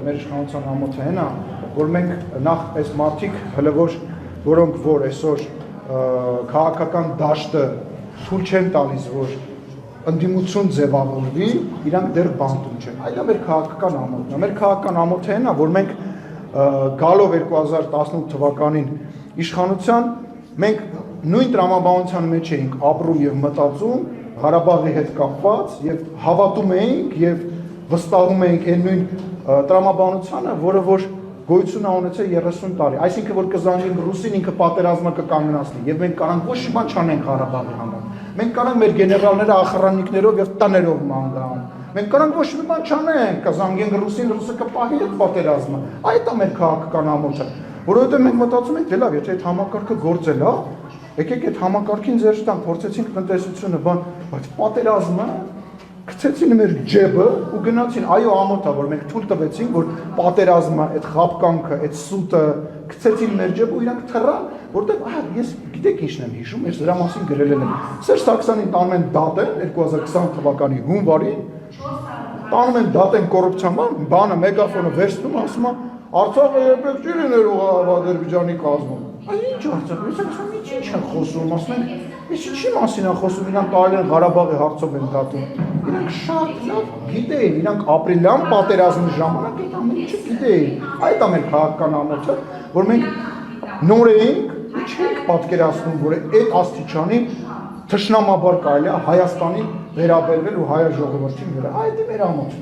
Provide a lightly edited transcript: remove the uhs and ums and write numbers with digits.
մեր իշխանության ամոթը հենա, որ մենք նախ այս մարդիկ հələ որոնք որ այսօր քաղաքական դաշտը թույլ չեն տալիս, որ ընդդիմություն ձևավորվի, իրանք դեռ բանտում չեն։ Այդ է մեր քաղաքական ամոթն է։ Մեր քաղաքական ամոթը հենա, որ մենք գալով 2018 թվականին իշխանության, մենք նույն տրամաբանության մեջ էինք ապրում եւ մտածում Ղարաբաղի հետ կապված եւ հավատում էինք եւ վստահում էինք այն նույն տրամաբանությանը, որը որ գոյություն ունեցել 30 տարի, այսինքն որ կզանգենք ռուսին ինքը պատերազմը կկանգնացնի եւ մենք կարանք ոչ մի բան չանենք Ղարաբաղի համար։ Մենք կարանք մեր գեներալները ախրանիկներով եւ տներով ման գան։ Մենք կարանք ոչ մի բան չանենք, կզանգենք ռուսին, ռուսը կպահի այդ պատերազմը։ Այդ է մեր քաղաքական ամոթը, որովհետեւ մենք մտածում ենք, դե լավ, եթե այդ համակարգը գործել է, եկեք այդ համակարգին ձեր տան, փորձեցինք տնտեսությունը, բան, բայց պատերազմը գցեցին մեր ջեբը ու գնացին, այո, ամոթա, որ մենք թույլ տվեցինք, որ պատերազմը, այդ խաբկանքը, այդ սուտը գցեցին մեր ջեբը ու իրանք թռան, որտեղ ես գիտեք ինչն եմ հիշում, ես դրա մասին գրել եմ։ Սերժ Սարգսյանին տանում են դատեն 2020 թվականի հունվարին, տանում են դատեն կոռուպցիան, բանը մեգաֆոնը վերցնում, ասում է Արցախը երբեք չի լինելու Ադրբեջանի կազմում։ Այս ինչ Արցախը, ես ասում եմ, ինչ են խոսում, ասում են, ես ինչի մասին են խոսում, իրանք տարել են Ղարաբաղի հարցով են դատում։ Իրանք շատ լավ գիտեին, իրանք ապրիլյան պատերազմի ժամանակ այդ ամեն ինչը գիտեին։ Այդ է մեր քաղաքական ամոթը, որ մենք նոր էինք ու չենք պատկերացնում, որ այդ աստիճանի թշնամաբար կարելի է Հայաստանին վերաբերվել ու հայ ժողովրդին վրա։ Այդ է մեր ամոթը։